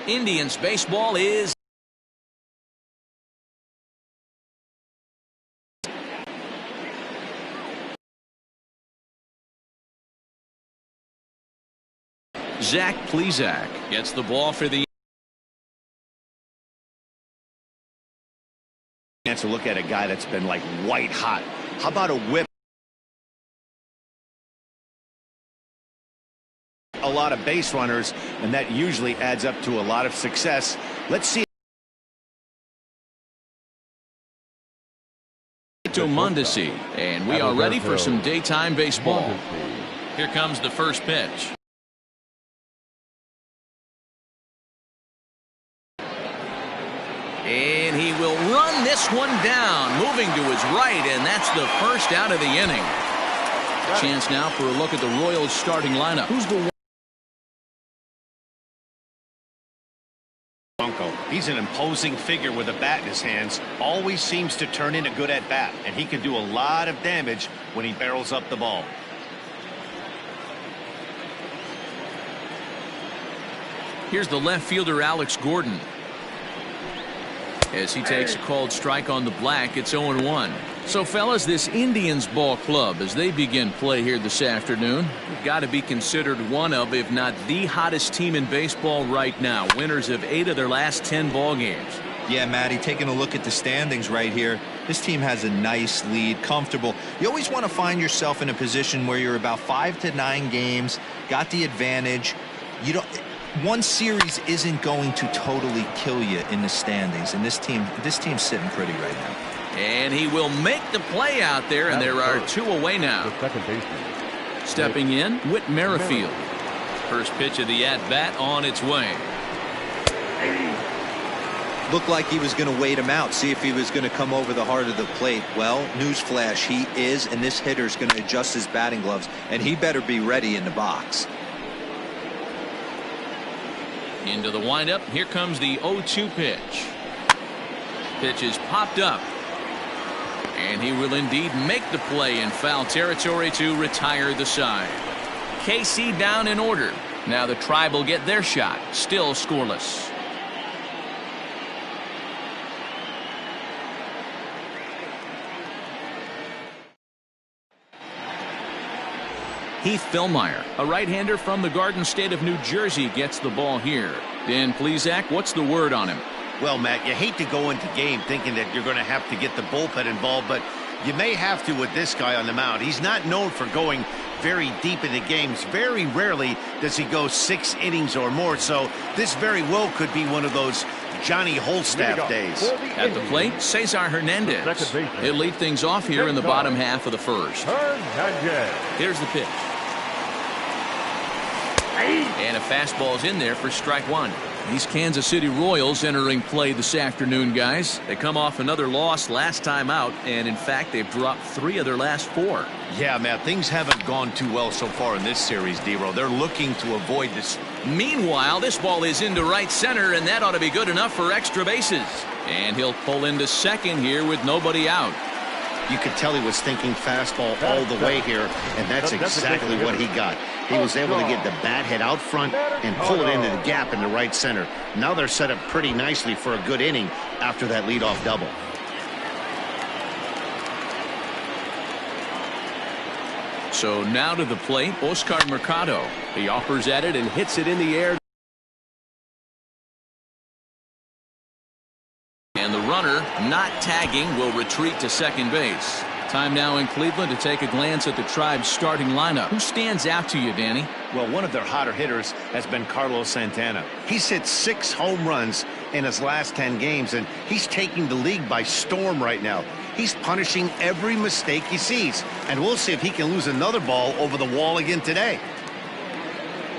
Indians baseball is Zach Plesac gets the ball for the chance to look at a guy that's been like white hot. How about a whip? A lot of base runners, and that usually adds up to a lot of success. Let's see. To Mondesi, and we are ready for some daytime baseball. Here comes the first pitch. And he will run this one down, moving to his right, and that's the first out of the inning. Chance now for a look at the Royals starting lineup. Who's the He's an imposing figure with a bat in his hands. Always seems to turn in a good at bat, and he can do a lot of damage when he barrels up the ball. Here's the left fielder Alex Gordon. As he takes a called strike on the black, it's 0-1. So, fellas, this Indians ball club, as they begin play here this afternoon, have got to be considered one of, if not the hottest team in baseball right now. Winners of 8 of their last 10 ball games. Yeah, Matty, taking a look at the standings right here, this team has a nice lead, comfortable. You always want to find yourself in a position where you're about 5 to 9 games, got the advantage. You don't. One series isn't going to totally kill you in the standings, and this team's sitting pretty right now. And he will make the play out there, and there are 2 away now. Stepping in, Whit Merrifield. First pitch of the at-bat on its way. Looked like he was going to wait him out, see if he was going to come over the heart of the plate. Well, newsflash, he is, and this hitter's going to adjust his batting gloves, and he better be ready in the box. Into the windup. Here comes the 0-2 pitch. Pitch is popped up. And he will indeed make the play in foul territory to retire the side. KC down in order. Now the Tribe will get their shot. Still scoreless. Heath Fillmyer, a right-hander from the Garden State of New Jersey, gets the ball here. Dan Plesac, what's the word on him? Well, Matt, you hate to go into game thinking that you're going to have to get the bullpen involved, but you may have to with this guy on the mound. He's not known for going very deep into games. Very rarely does he go 6 innings or more, so this very well could be one of those Johnny Holstaff days. At the plate, Cesar Hernandez. He'll lead things off here in the bottom half of the first. Here's the pitch. And a fastball's in there for strike 1. These Kansas City Royals entering play this afternoon, guys. They come off another loss last time out, and in fact, they've dropped 3 of their last 4. Yeah, Matt, things haven't gone too well so far in this series, D-Row. They're looking to avoid this. Meanwhile, this ball is into right center, and that ought to be good enough for extra bases. And he'll pull into second here with nobody out. You could tell he was thinking fastball all the way here, and that's exactly what he got. He was able to get the bat head out front and pull it into the gap in the right center. Now they're set up pretty nicely for a good inning after that leadoff double. So now to the plate, Oscar Mercado. He offers at it and hits it in the air. And the runner, not tagging, will retreat to second base. Time now in Cleveland to take a glance at the Tribe's starting lineup. Who stands out to you, Danny? Well, one of their hotter hitters has been Carlos Santana. He's hit 6 home runs in his last 10 games, and he's taking the league by storm right now. He's punishing every mistake he sees, and we'll see if he can lose another ball over the wall again today.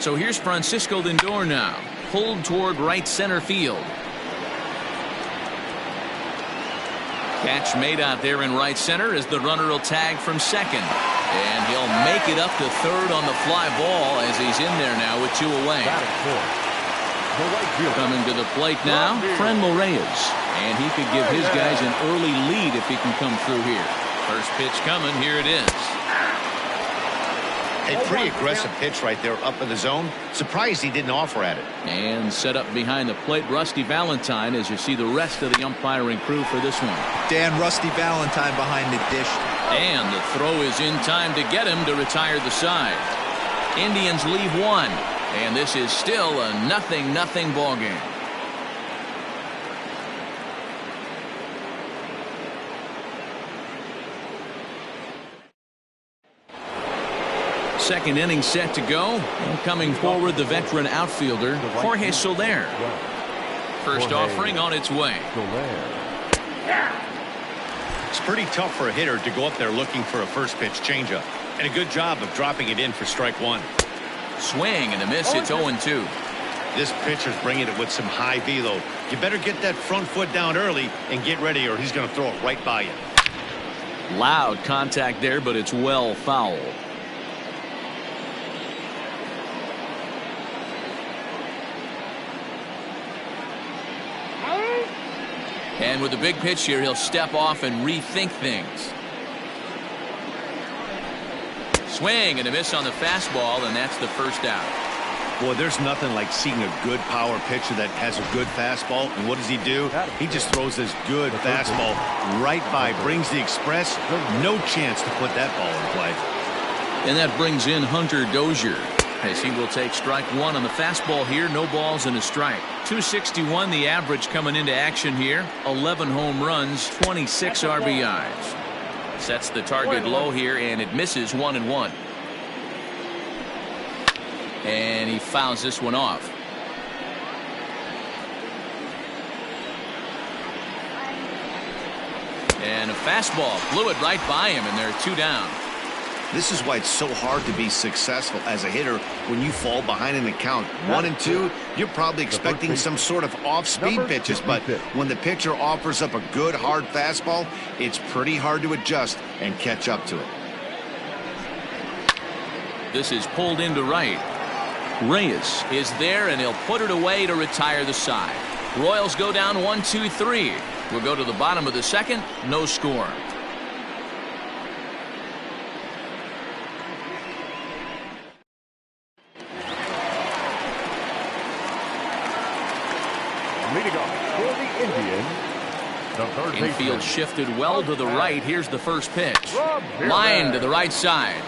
So here's Francisco Lindor now, pulled toward right center field. Catch made out there in right center as the runner will tag from second. And he'll make it up to third on the fly ball as he's in there now with 2 away. Coming to the plate now, Franmil Reyes. And he could give his guys an early lead if he can come through here. First pitch coming, here it is. A pretty aggressive pitch right there up in the zone. Surprised he didn't offer at it. And set up behind the plate, Rusty Valentine, as you see the rest of the umpiring crew for this one. Dan, Rusty Valentine behind the dish. And the throw is in time to get him to retire the side. Indians leave one, and this is still a 0-0 ball game. Second inning set to go. And coming forward, the veteran outfielder, Jorge Soler. First offering on its way. It's pretty tough for a hitter to go up there looking for a first pitch changeup. And a good job of dropping it in for strike one. Swing and a miss. It's 0-2. This pitcher's bringing it with some high velo. You better get that front foot down early and get ready, or he's going to throw it right by you. Loud contact there, but it's well foul. And with the big pitch here, he'll step off and rethink things. Swing and a miss on the fastball, and that's the first out. Boy, there's nothing like seeing a good power pitcher that has a good fastball. And what does he do? He just throws this good fastball right by, brings the express. No chance to put that ball in play. And that brings in Hunter Dozier, as he will take strike one on the fastball here. No balls and a strike. 261 the average coming into action here. 11 home runs, 26 RBIs. Sets the target low here, and it misses 1-1. And he fouls this one off. And a fastball blew it right by him, and they're two down. This is why it's so hard to be successful as a hitter when you fall behind in the count. 1-2, you're probably expecting some sort of off-speed pitches, but when the pitcher offers up a good hard fastball, it's pretty hard to adjust and catch up to it. This is pulled into right. Reyes is there, and he'll put it away to retire the side. Royals go down 1-2-3. We'll go to the bottom of the second. No score. Leading off for the Indians, the third Infield baseman shifted well to the right. Here's the first pitch. Line to the right side.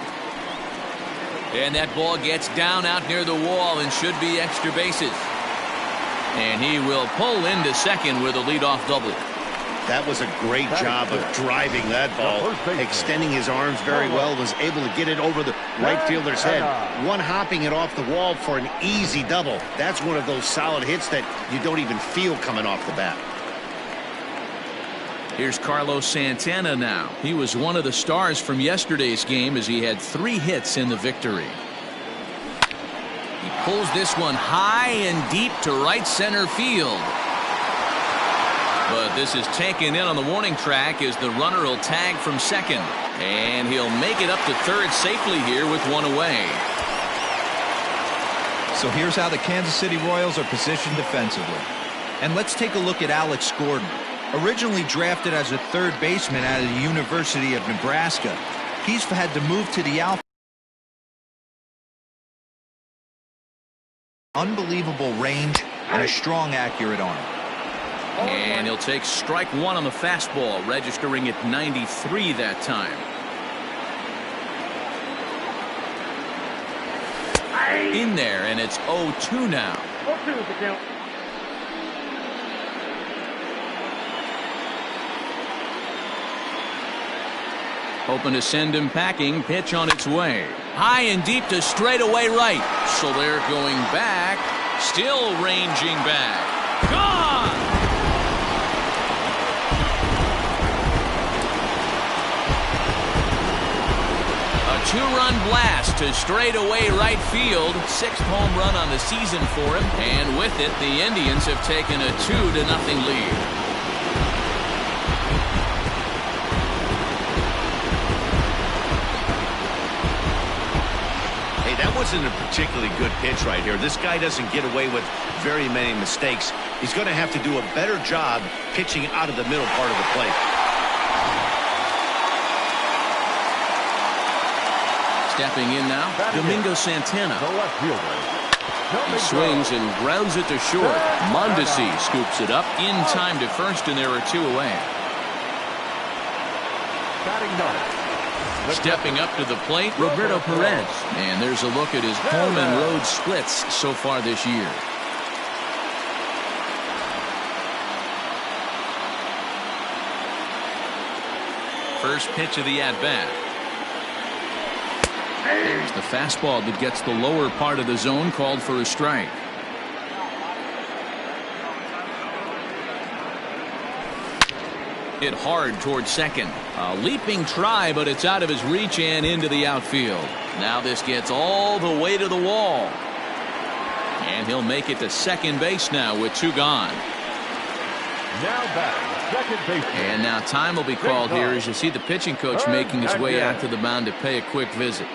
And that ball gets down out near the wall and should be extra bases. And he will pull into second with a leadoff double. That was a great job of driving that ball, extending his arms very well, was able to get it over the right fielder's head, one hopping it off the wall for an easy double. That's one of those solid hits that you don't even feel coming off the bat. Here's Carlos Santana now. He was one of the stars from yesterday's game as he had 3 hits in the victory. He pulls this one high and deep to right center field. But this is taken in on the warning track as the runner will tag from second. And he'll make it up to third safely here with one away. So here's how the Kansas City Royals are positioned defensively. And let's take a look at Alex Gordon. Originally drafted as a third baseman out of the University of Nebraska, he's had to move to the outfield. Unbelievable range and a strong, accurate arm. And he'll take strike one on the fastball, registering at 93 that time. In there, and it's 0-2 now. 0-2 is the count. Hoping to send him packing. Pitch on its way. High and deep to straightaway right. Soler going back. Still ranging back. Gone! A 2-run blast to straightaway right field. 6th home run on the season for him. And with it, the Indians have taken a 2-0 lead. That wasn't a particularly good pitch right here. This guy doesn't get away with very many mistakes. He's going to have to do a better job pitching out of the middle part of the plate. Stepping in now, Domingo Santana. The left fielder. He swings and grounds it to short. Mondesi scoops it up in time to first, and there are 2 away. Batting ninth. Stepping up to the plate, Roberto Perez. And there's a look at his home and road splits so far this year. First pitch of the at-bat. There's the fastball that gets the lower part of the zone, called for a strike. Hit hard towards second. A leaping try, but it's out of his reach and into the outfield. Now this gets all the way to the wall. And he'll make it to second base now with 2 gone. Now batting, second baseman. And now time will be called here as you see the pitching coach making his way out to the mound to pay a quick visit.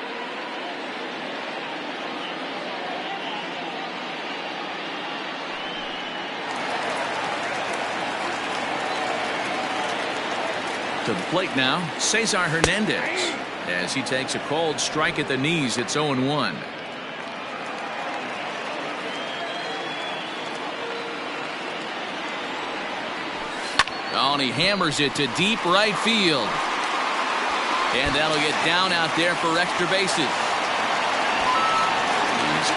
To the plate now, Cesar Hernandez. As he takes a cold strike at the knees, it's 0-1. Oh, and he hammers it to deep right field. And that'll get down out there for extra bases.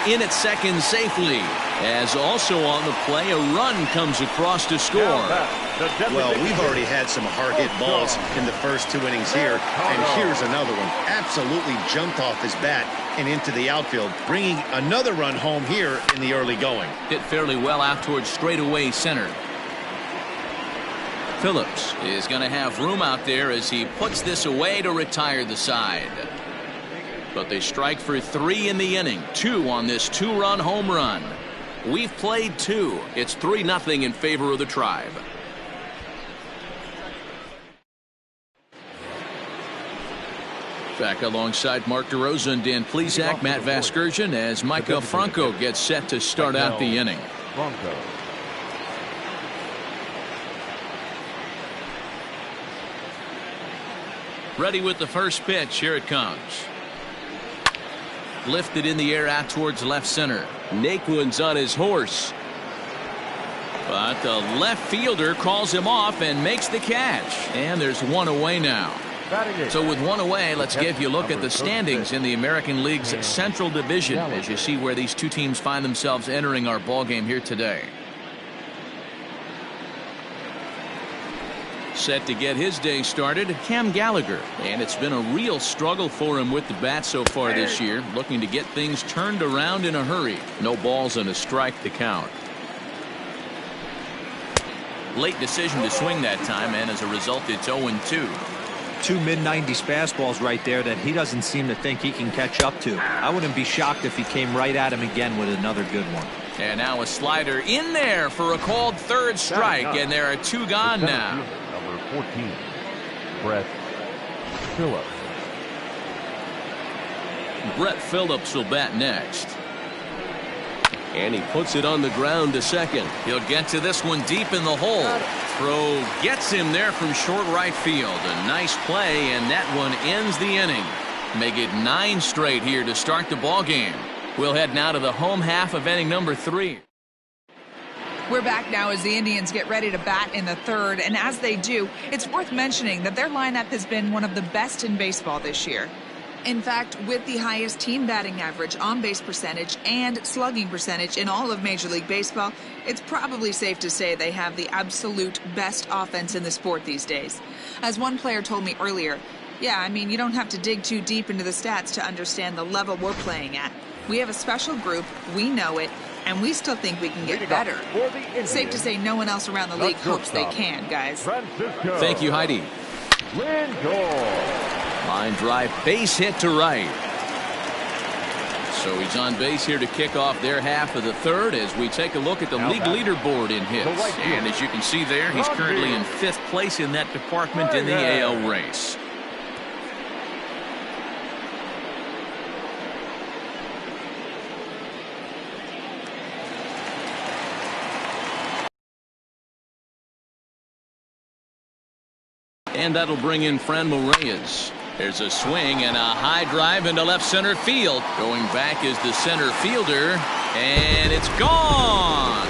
He's in at second safely. As also on the play, a run comes across to score. Well, we've already had some hard-hit balls in the first 2 innings here, and here's another one. Absolutely jumped off his bat and into the outfield, bringing another run home here in the early going. Hit fairly well out towards straightaway center. Phillips is going to have room out there as he puts this away to retire the side. But they strike for 3 in the inning. 2 on this 2-run home run. We've played 2. It's 3-0 in favor of the Tribe. Back alongside Mark DeRosa and Dan Plesac, Matt Vasgersian, as Micah Franco gets set to start out the inning. Franco. Ready with the first pitch. Here it comes. Lifted in the air out towards left center. Naquin's on his horse. But the left fielder calls him off and makes the catch. And there's 1 away now. So with 1 away, let's give you a look at the standings in the American League's Central Division as you see where these 2 teams find themselves entering our ballgame here today. Set to get his day started, Cam Gallagher. And it's been a real struggle for him with the bat so far this year, looking to get things turned around in a hurry. No balls and a strike to count. Late decision to swing that time, and as a result, it's 0-2. 2 mid-90s fastballs right there that he doesn't seem to think he can catch up to. I wouldn't be shocked if he came right at him again with another good one. And now a slider in there for a called third strike, and there are 2 gone now. Number 14, Brett Phillips. Brett Phillips will bat next. And he puts it on the ground to second. He'll get to this one deep in the hole. Throw gets him there from short right field. A nice play, and that one ends the inning. Make it 9 straight here to start the ball game. We'll head now to the home half of inning number 3. We're back now as the Indians get ready to bat in the 3rd, and as they do, it's worth mentioning that their lineup has been one of the best in baseball this year. In fact, with the highest team batting average, on-base percentage, and slugging percentage in all of Major League Baseball, it's probably safe to say they have the absolute best offense in the sport these days. As one player told me earlier, yeah, I mean, you don't have to dig too deep into the stats to understand the level we're playing at. We have a special group, we know it, and we still think we can get better. Safe to say no one else around the league hopes they can, guys. Thank you, Heidi. Line drive, base hit to right. So he's on base here to kick off their half of the 3rd as we take a look at the league leaderboard in hits. And as you can see there, he's currently in 5th place in that department in the AL race. And that'll bring in Franmil Reyes. There's a swing and a high drive into left center field. Going back is the center fielder, and it's gone.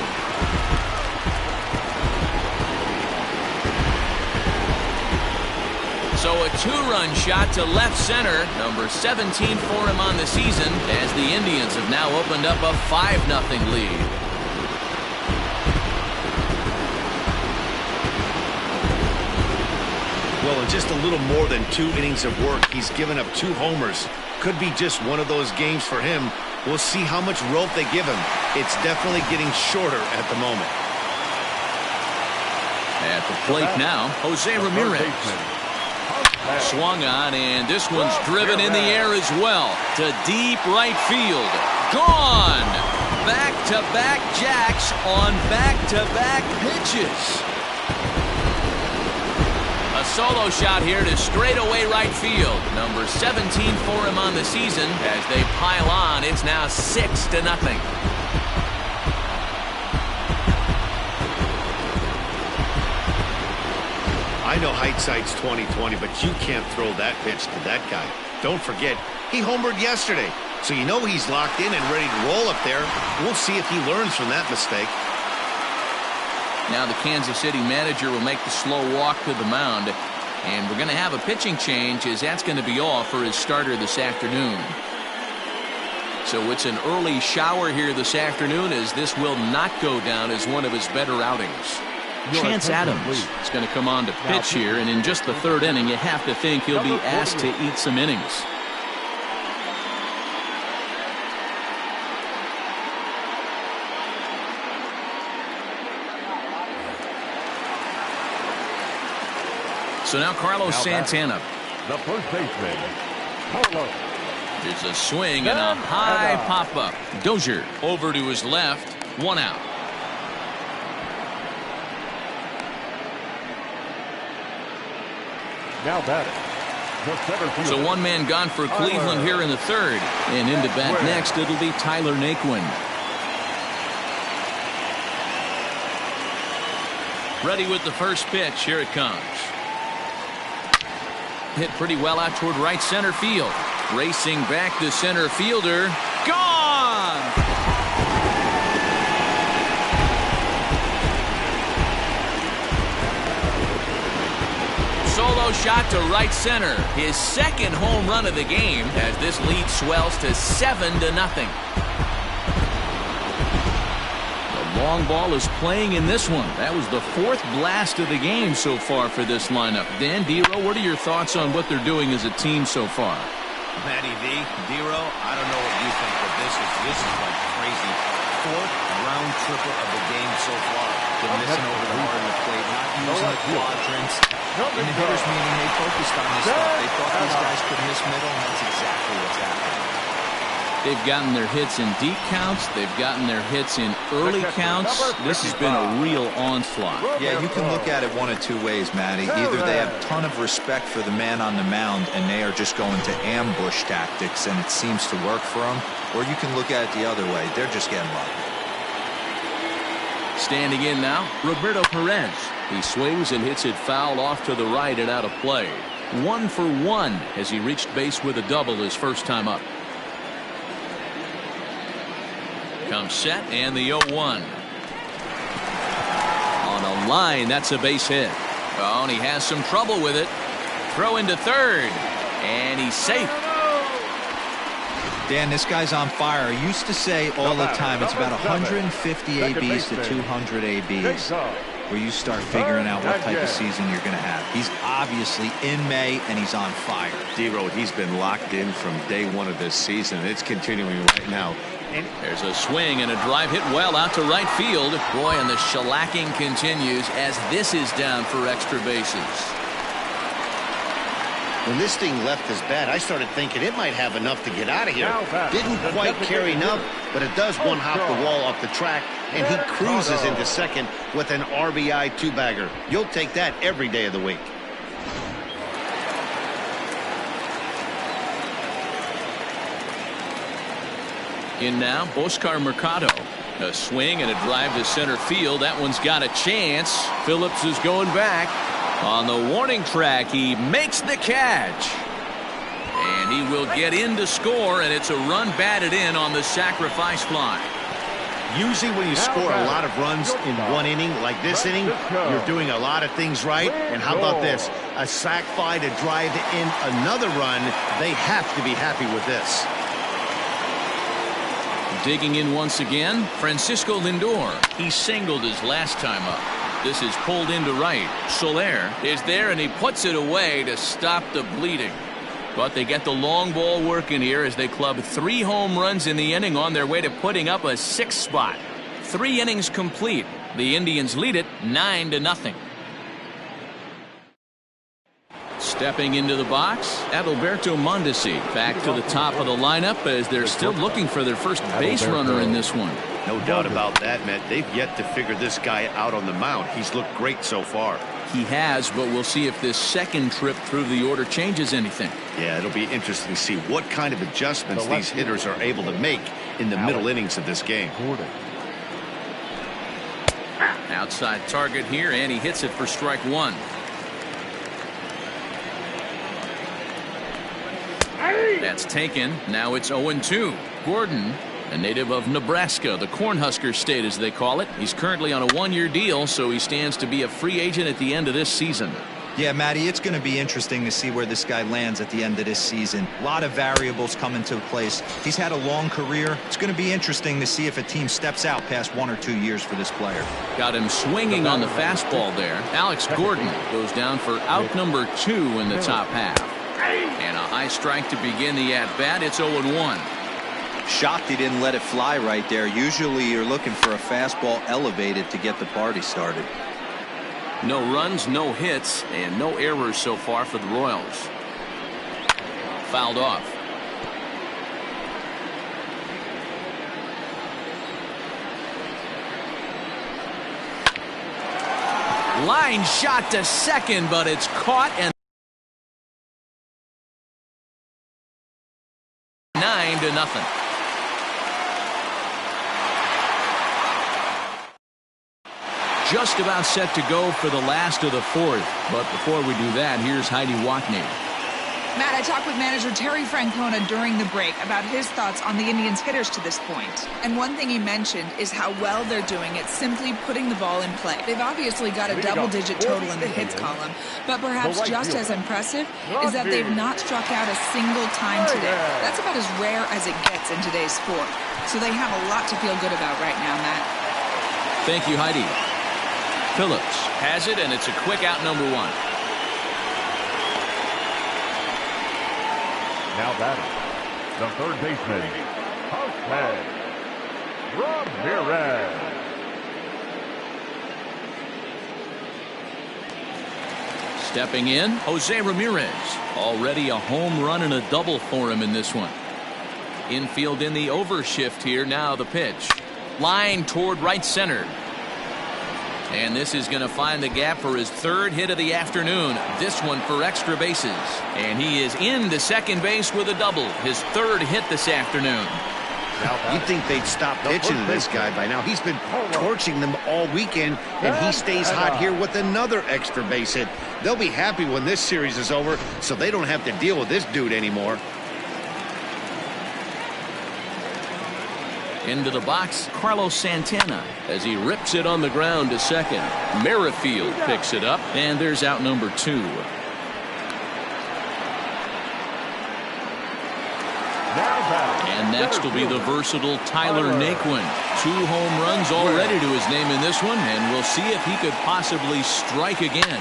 So a two-run shot to left center, number 17 for him on the season, as the Indians have now opened up a 5-0 lead. Well, in just a little more than 2 innings of work, he's given up 2 homers. Could be just one of those games for him. We'll see how much rope they give him. It's definitely getting shorter at the moment. At the plate now, Jose Ramirez. Swung on, and this one's driven in the air as well to deep right field. Gone! Back-to-back jacks on back-to-back pitches. A solo shot here to straightaway right field. Number 17 for him on the season. As they pile on, it's now 6-0. I know hindsight's 20/20, but you can't throw that pitch to that guy. Don't forget, he homered yesterday, so you know he's locked in and ready to roll up there. We'll see if he learns from that mistake. Now the Kansas City manager will make the slow walk to the mound, and we're going to have a pitching change, as that's going to be all for his starter this afternoon. So it's an early shower here this afternoon, as this will not go down as one of his better outings. Chance Adams is going to come on to pitch here, and in just the 3rd inning, you have to think he'll be asked to eat some innings. So now Carlos Santana. The first baseman, Carlos. There's a swing and a high pop-up. Dozier over to his left, 1 out. Now batting, the center fielder. So 1 man gone for Cleveland here in the 3rd. And into bat next, it'll be Tyler Naquin. Ready with the first pitch. Here it comes. Hit pretty well out toward right center field. Racing back to center fielder. Gone! Solo shot to right center. His 2nd home run of the game, as this lead swells to 7-0. The long ball is playing in this one. That was the 4th blast of the game so far for this lineup. Dan, Dero, what are your thoughts on what they're doing as a team so far? Matty V, Dero, I don't know what you think, but this is like crazy. 4th round triple of the game so far. They're missing over the heart of the plate, not using the quadrants. In the hitters meeting, they focused on this stuff. They thought these guys could miss middle, and that's exactly what's happening. They've gotten their hits in deep counts. They've gotten their hits in early counts. This has been a real onslaught. Yeah, you can look at it one of 2 ways, Matty. Either they have a ton of respect for the man on the mound, and they are just going to ambush tactics, and it seems to work for them. Or you can look at it the other way. They're just getting lucky. Standing in now, Roberto Perez. He swings and hits it foul off to the right and out of play. 1 for 1 as he reached base with a double his first time up. Comes set, and the 0-1. On a line, that's a base hit. Oh, and he has some trouble with it. Throw into 3rd, and he's safe. Dan, this guy's on fire. I used to say all the time it's about 150 ABs to 200 ABs where you start figuring out what type of season you're going to have. He's obviously in May, and he's on fire. D-Road, he's been locked in from day 1 of this season. It's continuing right now. There's a swing and a drive hit well out to right field. Boy, and the shellacking continues as this is down for extra bases. When this thing left his bat, I started thinking it might have enough to get out of here. Didn't quite carry enough, but it does one-hop the wall off the track, and he cruises into 2nd with an RBI 2-bagger. You'll take that every day of the week. In now, Oscar Mercado. A swing and a drive to center field. That one's got a chance. Phillips is going back. On the warning track, he makes the catch. And he will get in to score, and it's a run batted in on the sacrifice fly. Usually when you score a lot of runs in one inning, like this inning, you're doing a lot of things right. And how about this? A sac fly to drive in another run. They have to be happy with this. Digging in once again, Francisco Lindor. He singled his last time up. This is pulled into right. Soler is there, and he puts it away to stop the bleeding. But they get the long ball working here as they club 3 home runs in the inning on their way to putting up a 6th spot. 3 innings complete. The Indians lead it 9-0. Stepping into the box, Adalberto Mondesi back to the top of the lineup as they're still looking for their first base runner in this one. No doubt about that, Matt. They've yet to figure this guy out on the mound. He's looked great so far. He has, but we'll see if this second trip through the order changes anything. Yeah, it'll be interesting to see what kind of adjustments these hitters are able to make in the middle innings of this game. Outside target here, and he hits it for strike 1. That's taken. Now it's 0-2. Gordon, a native of Nebraska, the Cornhusker State as they call it. He's currently on a 1-year deal, so he stands to be a free agent at the end of this season. Yeah, Matty, it's going to be interesting to see where this guy lands at the end of this season. A lot of variables come into place. He's had a long career. It's going to be interesting to see if a team steps out past 1 or 2 years for this player. Got him swinging on the fastball there. Alex Gordon goes down for out number 2 in the top half. And a high strike to begin the at-bat. It's 0-1. Shocked he didn't let it fly right there. Usually you're looking for a fastball elevated to get the party started. No runs, no hits, and no errors so far for the Royals. Fouled off. Line shot to second, but it's caught, and 9-0. Just about set to go for the last of the 4th. But before we do that, here's Heidi Watney. Matt, I talked with manager Terry Francona during the break about his thoughts on the Indians' hitters to this point. And one thing he mentioned is how well they're doing at simply putting the ball in play. They've obviously got a double-digit total in the hits column, but perhaps just as impressive is that they've not struck out a single time today. That's about as rare as it gets in today's sport. So they have a lot to feel good about right now, Matt. Thank you, Heidi. Phillips has it, and it's a quick out number 1. Now batting, the third baseman, Houseman Ramirez. Stepping in, Jose Ramirez. Already a home run and a double for him in this one. Infield in the overshift here. Now the pitch. Line toward right center. And this is going to find the gap for his 3rd hit of the afternoon. This one for extra bases. And he is into second base with a double. His 3rd hit this afternoon. You'd think they'd stop pitching to this guy by now. He's been torching them all weekend, and he stays hot here with another extra base hit. They'll be happy when this series is over, so they don't have to deal with this dude anymore. Into the box, Carlos Santana as he rips it on the ground to second. Merrifield picks it up, and there's out number 2. And next will be the versatile Tyler Naquin. 2 home runs already to his name in this one, and we'll see if he could possibly strike again.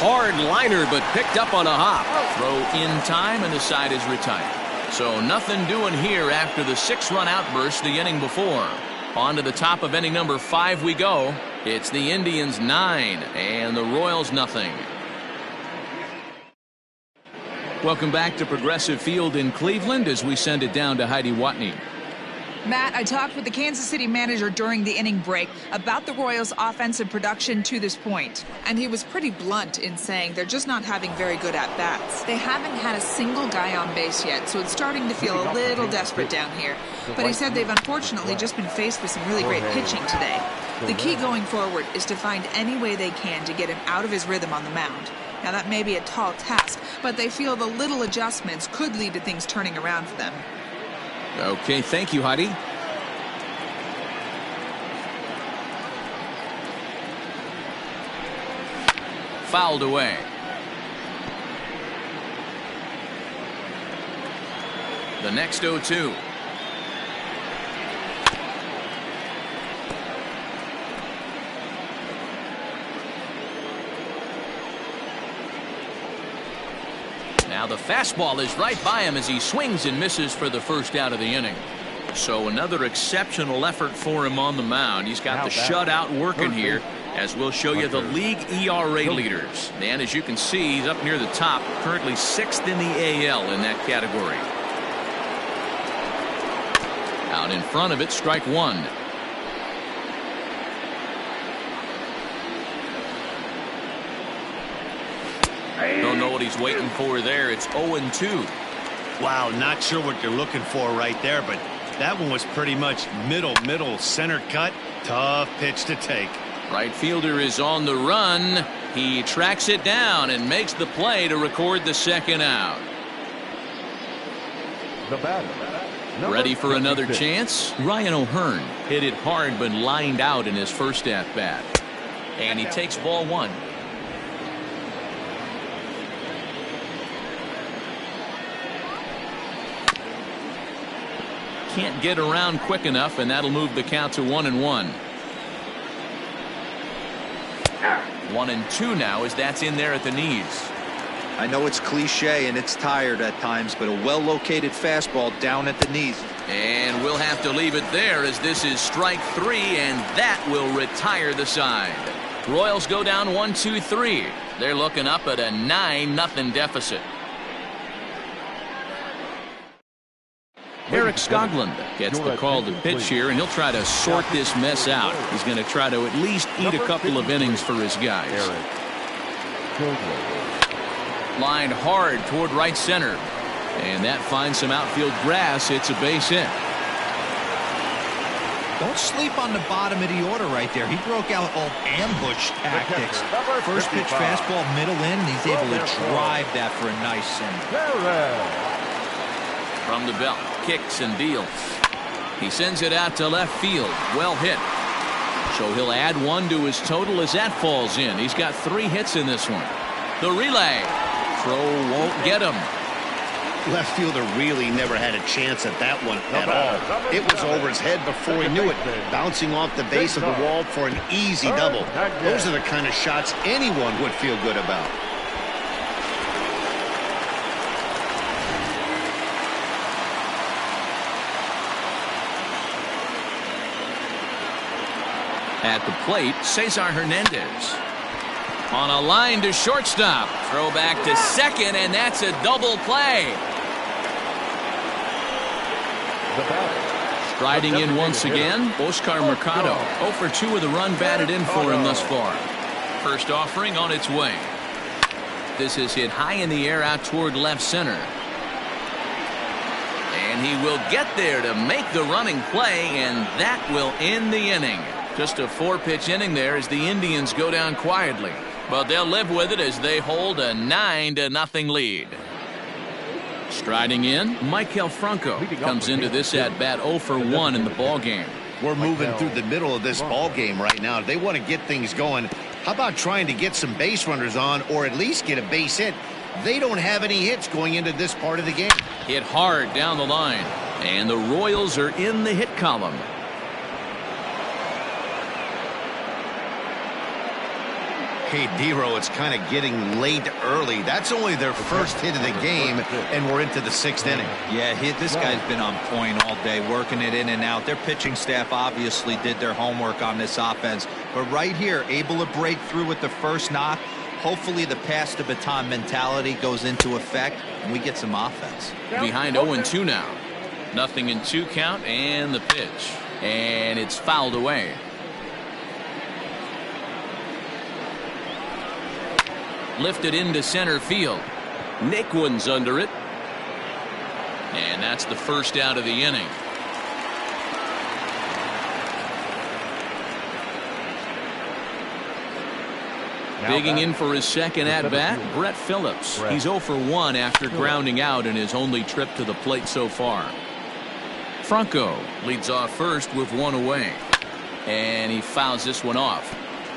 Hard liner, but picked up on a hop. Throw in time, and the side is retired. So nothing doing here after the 6-run outburst the inning before. On to the top of inning number 5 we go. It's the Indians 9 and the Royals nothing. Welcome back to Progressive Field in Cleveland as we send it down to Heidi Watney. Matt, I talked with the Kansas City manager during the inning break about the Royals' offensive production to this point, and he was pretty blunt in saying they're just not having very good at-bats. They haven't had a single guy on base yet, so it's starting to feel a little desperate down here. But he said they've unfortunately just been faced with some really great pitching today. The key going forward is to find any way they can to get him out of his rhythm on the mound. Now, that may be a tall task, but they feel the little adjustments could lead to things turning around for them. Okay, thank you, Heidi. Fouled away. The next 0-2. Now the fastball is right by him as he swings and misses for the first out of the inning. So another exceptional effort for him on the mound. He's got the shutout working here, as we'll show you the league ERA leaders. And as you can see, he's up near the top, currently 6th in the AL in that category. Out in front of it, strike one. Don't know what he's waiting for there. It's 0-2. Wow, not sure what you're looking for right there, but that one was pretty much middle center cut. Tough pitch to take. Right fielder is on the run. He tracks it down and makes the play to record the second out. The batter. Ready for another chance? Ryan O'Hearn hit it hard but lined out in his first at bat. And he takes ball one. Can't get around quick enough, and that'll move the count to 1-1. 1-2 now as that's in there at the knees. I know it's cliche and it's tired at times, but a well-located fastball down at the knees. And we'll have to leave it there as this is strike three, and that will retire the side. Royals go down 1-2-3. They're looking up at a 9-0 deficit. Eric Skoglund gets the call to pitch here, and he'll try to sort this mess out. He's going to try to at least eat a couple of innings for his guys. Lined hard toward right center, and that finds some outfield grass. It's a base hit. Don't sleep on the bottom of the order right there. He broke out all ambush tactics. First pitch fastball middle in, and he's able to drive that for a nice single. From the belt, kicks and deals. He sends it out to left field. Well hit. So he'll add one to his total as that falls in. He's got 3 hits in this one. The relay. Throw won't get him. Left fielder really never had a chance at that one at all. It was over his head before he knew it, bouncing off the base of the wall for an easy double. Those are the kind of shots anyone would feel good about. At the plate, Cesar Hernandez. On a line to shortstop. Throw back to second, and that's a double play. Striding in once again, Oscar Mercado. 0 for 2 with a run batted in for him thus far. First offering on its way. This is hit high in the air out toward left center. And he will get there to make the running play, and that will end the inning. Just a 4-pitch inning there as the Indians go down quietly. But they'll live with it as they hold a 9-0 lead. Striding in, Maikel Franco comes into this at-bat 0 for 1 in the ballgame. We're moving through the middle of this ball game right now. They want to get things going. How about trying to get some base runners on, or at least get a base hit? They don't have any hits going into this part of the game. Hit hard down the line, and the Royals are in the hit column. Hey, Dero, it's kind of getting late early. That's only their first hit of the game, and we're into the 6th inning. Yeah, this guy's been on point all day, working it in and out. Their pitching staff obviously did their homework on this offense. But right here, able to break through with the first knock. Hopefully the pass the baton mentality goes into effect, and we get some offense. Behind 0-2 now. 0-2 count, and the pitch. And it's fouled away. Lifted into center field. Naquin's under it. And that's the first out of the inning. Digging in for his second at-bat, Brett Phillips. He's 0 for 1 after grounding out in his only trip to the plate so far. Franco leads off first with one away. And he fouls this one off.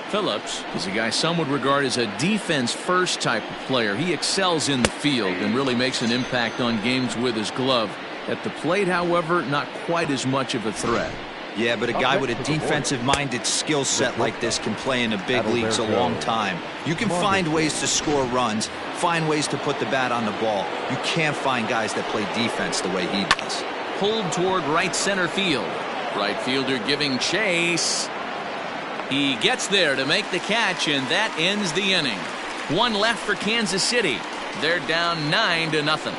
Phillips is a guy some would regard as a defense-first type of player. He excels in the field and really makes an impact on games with his glove. At the plate, however, not quite as much of a threat. Yeah, but a guy with a defensive-minded skill set like this can play in the big leagues a long time. You can find ways to score runs, find ways to put the bat on the ball. You can't find guys that play defense the way he does. Pulled toward right center field. Right fielder giving chase. He gets there to make the catch, and that ends the inning. One left for Kansas City. They're down 9-0.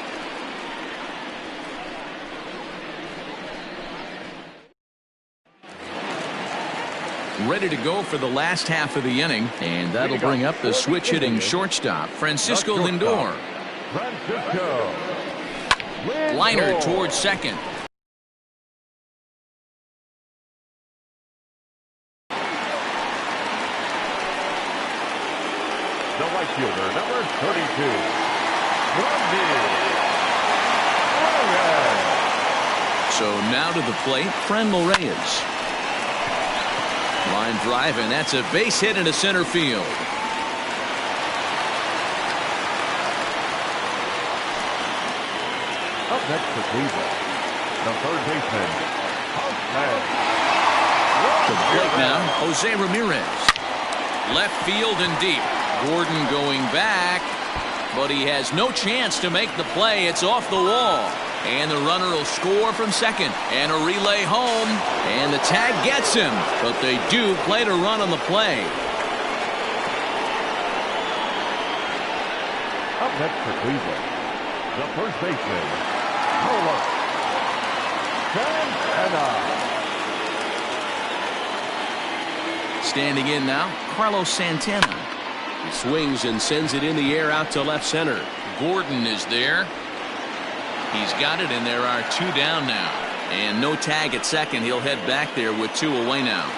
Ready to go for the last half of the inning, and that'll bring up the switch-hitting shortstop, Francisco Lindor. Liner towards second. The right fielder, number 32. So now to the plate, Franmil Reyes. Line drive, and that's a base hit into center field. Up next for Cleveland, the third baseman, To the plate now, Jose Ramirez. Left field and deep. Gordon going back, but he has no chance to make the play. It's off the wall. And the runner will score from second. And a relay home. And the tag gets him. But they do play to run on the play. Up next for Cleveland, the first baseman, Carlos Santana. Standing in now, Carlos Santana. He swings and sends it in the air out to left center. Gordon is there. He's got it, and there are 2 down now. And no tag at second. He'll head back there with 2 away now.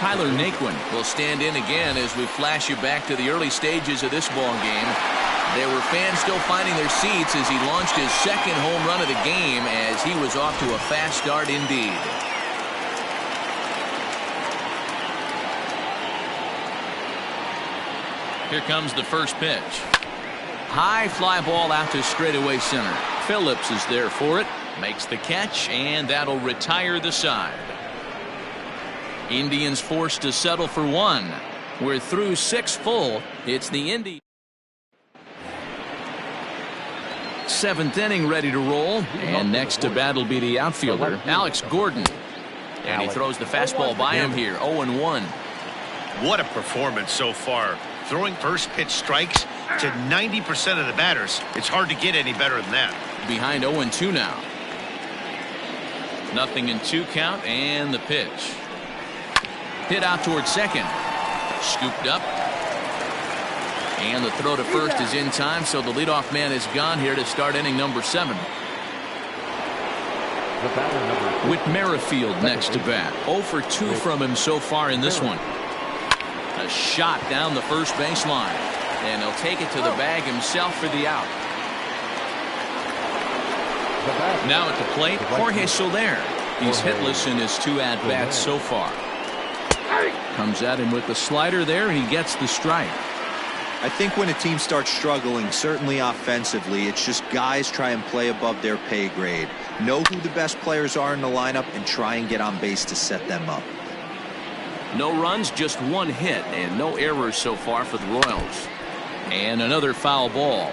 Tyler Naquin will stand in again as we flash you back to the early stages of this ball game. There were fans still finding their seats as he launched his second home run of the game as he was off to a fast start indeed. Here comes the first pitch. High fly ball out to straightaway center. Phillips is there for it. Makes the catch, and that'll retire the side. Indians forced to settle for 1. We're through 6 full. It's the Indians. 7th inning ready to roll. And next to bat will be the outfielder, Alex Gordon. And he throws the fastball by him here, 0-1. What a performance so far. Throwing first pitch strikes to 90% of the batters. It's hard to get any better than that. Behind 0-2 now. 0-2 count, and the pitch. Hit out towards second. Scooped up. And the throw to first is in time, so the leadoff man is gone here to start inning number 7. With Merrifield next to bat. 0 for 2 from him so far in this one. A shot down the first baseline. And he'll take it to the bag himself for the out. Now at the plate, Jorge Soler. He's hitless in his 2 at-bats so far. Comes at him with the slider there, and he gets the strike. I think when a team starts struggling, certainly offensively, it's just guys try and play above their pay grade. Know who the best players are in the lineup and try and get on base to set them up. No runs, just 1 hit, and no errors so far for the Royals. And another foul ball.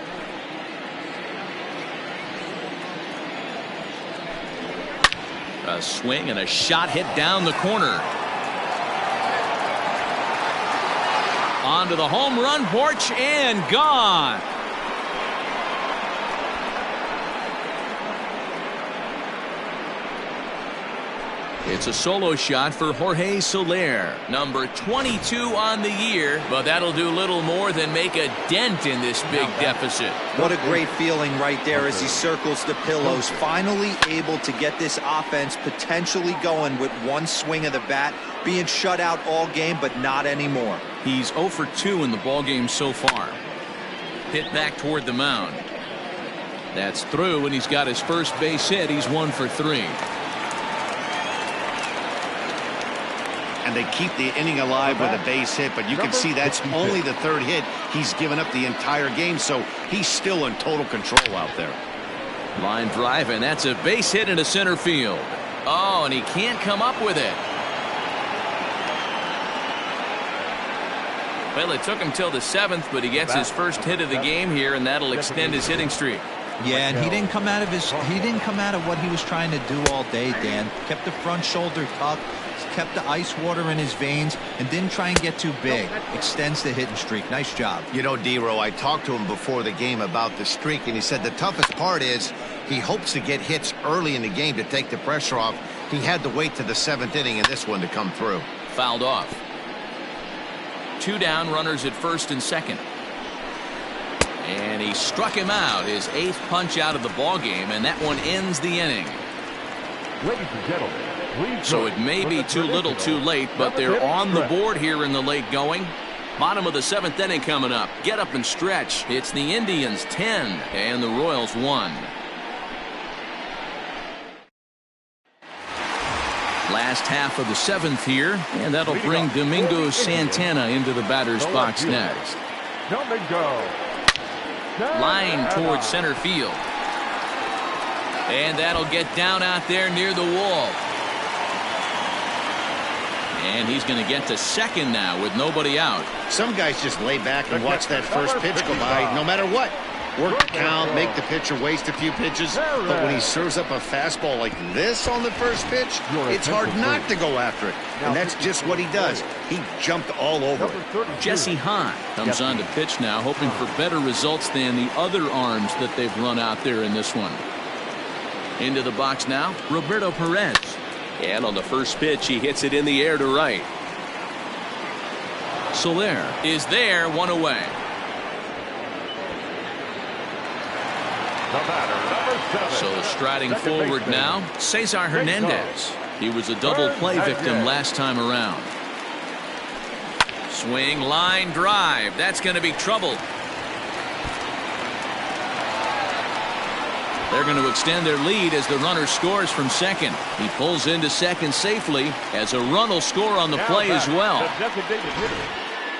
A swing and a shot hit down the corner. Onto the home run porch and gone. It's a solo shot for Jorge Soler, number 22 on the year, but that'll do little more than make a dent in this big deficit. What a great feeling right there as he circles the pillows, finally able to get this offense potentially going with one swing of the bat, being shut out all game, but not anymore. He's 0 for 2 in the ballgame so far. Hit back toward the mound. That's through, and he's got his first base hit. He's 1 for 3. And they keep the inning alive with a base hit, but you can see that's only the third hit he's given up the entire game, so he's still in total control out there. Line drive, and that's a base hit into center field. Oh, and he can't come up with it. Well, it took him till the 7th, but he gets his first hit of the game here, and that'll extend his hitting streak. Yeah, and he didn't come out of what he was trying to do all day, Dan. Kept the front shoulder tucked, kept the ice water in his veins, and didn't try and get too big. Extends the hitting streak. Nice job. You know, D-Row, I talked to him before the game about the streak, and he said the toughest part is he hopes to get hits early in the game to take the pressure off. He had to wait to the 7th inning in this one to come through. Fouled off. 2 down, runners at first and second. And he struck him out, his 8th punch out of the ball game, and that one ends the inning. Ladies and gentlemen, please. So it may be too little too late, but they're on the board here in the late going. Bottom of the 7th inning coming up. Get up and stretch. It's the Indians 10 and the Royals 1. Last half of the 7th here, and that'll bring Domingo Santana into the batter's box next. Domingo. Line towards center field. And that'll get down out there near the wall. And he's going to get to second now with nobody out. Some guys just lay back and watch that first pitch go by no matter what. Work the count, make the pitcher waste a few pitches, but when he serves up a fastball like this on the first pitch, it's hard not to go after it. And that's just what he does. He jumped all over it. Jesse Hahn comes on to pitch now, hoping for better results than the other arms that they've run out there in this one. Into the box now, Roberto Perez. And on the first pitch, he hits it in the air to right. Soler is there, 1 away. So striding forward now, Cesar Hernandez. He was a double play victim last time around. Swing, line drive. That's going to be trouble. They're going to extend their lead as the runner scores from second. He pulls into second safely as a run will score on the play as well.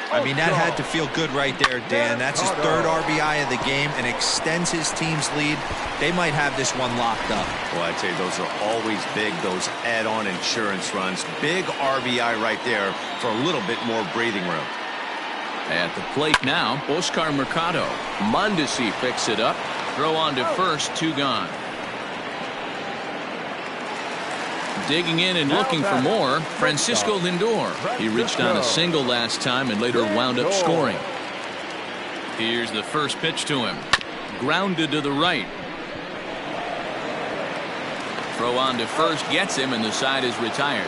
I mean, that had to feel good right there, Dan. That's his 3rd RBI of the game and extends his team's lead. They might have this one locked up. Well, I'd say those are always big, those add-on insurance runs. Big RBI right there for a little bit more breathing room. At the plate now, Oscar Mercado. Mondesi picks it up. Throw on to first, 2 gone. Digging in and looking for more, Francisco Lindor. He reached on a single last time and later wound up scoring. Here's the first pitch to him. Grounded to the right. Throw on to first gets him, and the side is retired.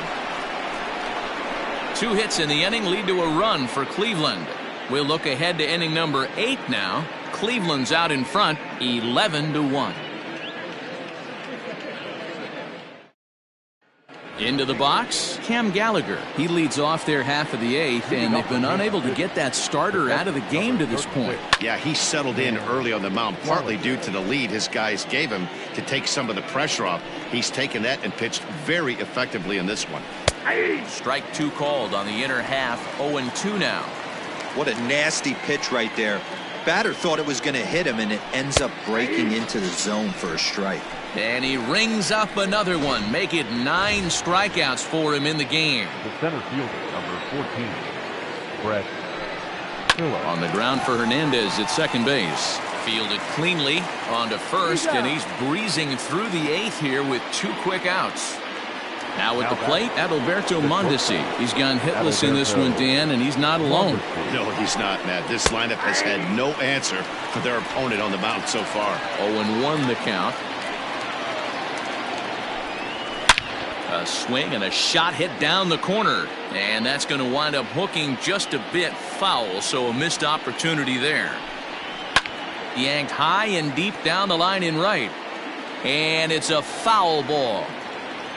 2 hits in the inning lead to a run for Cleveland. We'll look ahead to inning number 8 now. Cleveland's out in front, 11-1. Into the box, Cam Gallagher. He leads off their half of the 8th, and they've been unable to get that starter out of the game to this point. Yeah, he settled in early on the mound, partly due to the lead his guys gave him to take some of the pressure off. He's taken that and pitched very effectively in this one. Strike 2 called on the inner half, 0-2 now. What a nasty pitch right there. Batter thought it was going to hit him, and it ends up breaking into the zone for a strike. And he rings up another one. Make it 9 strikeouts for him in the game. The center fielder, number 14, Brett Miller. On the ground for Hernandez at second base. Fielded cleanly on to first, and he's breezing through the 8th here with 2 quick outs. Now at the plate, Adalberto Mondesi. He's gone hitless in this one, Dan, and he's not alone. No, he's not, Matt. This lineup has had no answer for their opponent on the mound so far. 0-1 the count. A swing and a shot hit down the corner. And that's going to wind up hooking just a bit foul, so a missed opportunity there. Yanked high and deep down the line in right. And it's a foul ball.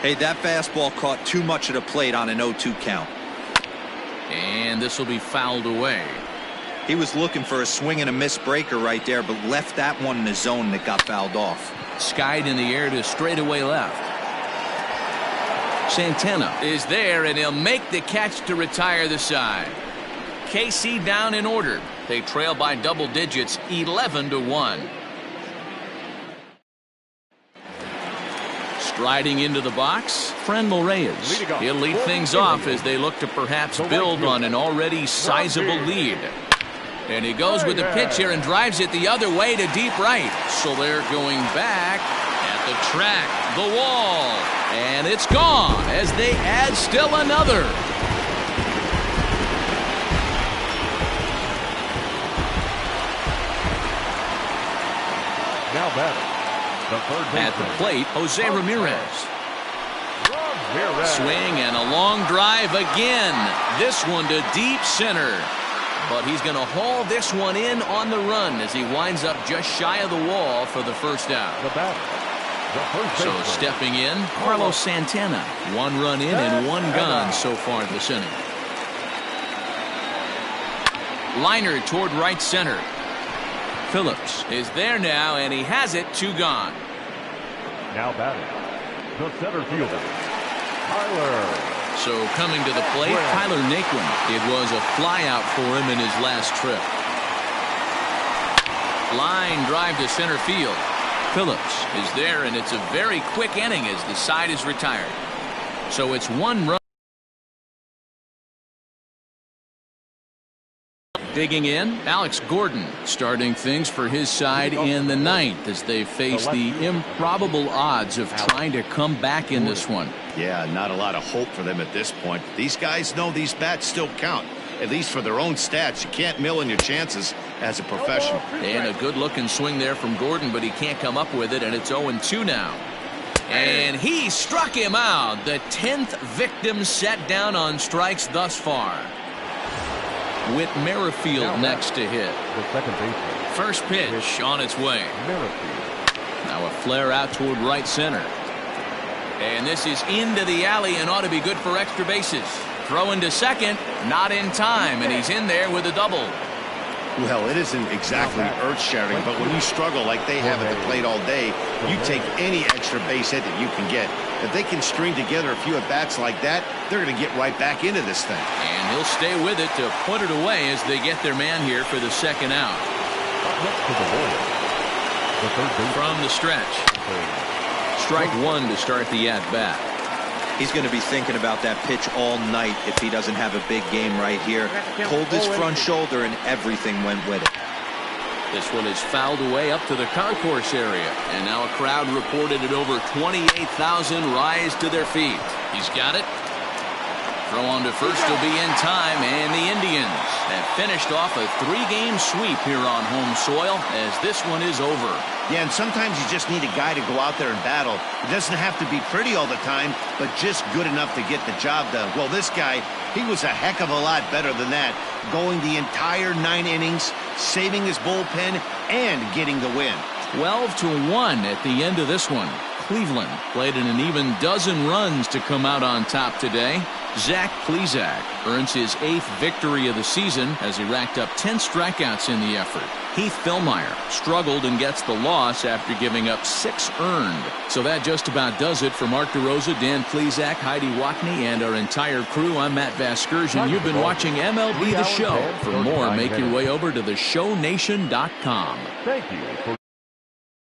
Hey, that fastball caught too much of the plate on an 0-2 count. And this will be fouled away. He was looking for a swing and a miss breaker right there, but left that one in the zone that got fouled off. Skied in the air to straightaway left. Santana is there, and he'll make the catch to retire the side. KC down in order. They trail by double digits, 11-1. Striding into the box, Franmil Reyes. He'll lead things off as they look to perhaps build on an already sizable lead. And he goes with the pitch here and drives it the other way to deep right. So they're going back at the track, the wall, and it's gone as they add still another. Now batting, the third baseman. At the plate, Jose Ramirez. Swing and a long drive again. This one to deep center. But he's going to haul this one in on the run as he winds up just shy of the wall for the first out. The batter, the first So baseman. stepping in, Carlos Santana. One run in and one gone so far this inning. Liner toward right center. Phillips is there now, and he has it, 2 gone. Now batting, the center fielder, Tyler. So coming to the plate, Tyler Naquin. It was a flyout for him in his last trip. Line drive to center field. Phillips is there, and it's a very quick inning as the side is retired. So it's 1 run. Digging in, Alex Gordon starting things for his side in the 9th as they face the improbable odds of trying to come back in this one. Yeah, not a lot of hope for them at this point. These guys know these bats still count, at least for their own stats. You can't mill in your chances as a professional. And a good-looking swing there from Gordon, but he can't come up with it, and it's 0-2 now. And he struck him out. The 10th victim set down on strikes thus far. Whit Merrifield next to hit. The second baseman. First pitch on its way. Merrifield. Now a flare out toward right center. And this is into the alley and ought to be good for extra bases. Throwing to second, not in time, and he's in there with a double. Well, it isn't exactly earth-shattering, but when you struggle like they have at the plate all day, you take any extra base hit that you can get. If they can string together a few at-bats like that, they're going to get right back into this thing. And he'll stay with it to put it away as they get their man here for the second out. Next to the Royals, the third baseman. From the stretch. Strike 1 to start the at-bat. He's going to be thinking about that pitch all night if he doesn't have a big game right here. Pulled his front shoulder and everything went with it. This one is fouled away up to the concourse area. And now a crowd reported at over 28,000 rise to their feet. He's got it. Throw on to first will be in time, and the Indians have finished off a 3-game sweep here on home soil as this one is over. Yeah, and sometimes you just need a guy to go out there and battle. It doesn't have to be pretty all the time, but just good enough to get the job done. Well, this guy, he was a heck of a lot better than that, going the entire 9 innings, saving his bullpen, and getting the win. 12-1 at the end of this one. Cleveland played in an even dozen runs to come out on top today. Zach Plesac earns his 8th victory of the season as he racked up 10 strikeouts in the effort. Heath Fillmyer struggled and gets the loss after giving up 6 earned. So that just about does it for Mark DeRosa, Dan Plesac, Heidi Wackney, and our entire crew. I'm Matt Vasgersian. You've been watching MLB The Show. For more, make your way over to theshownation.com. Thank you for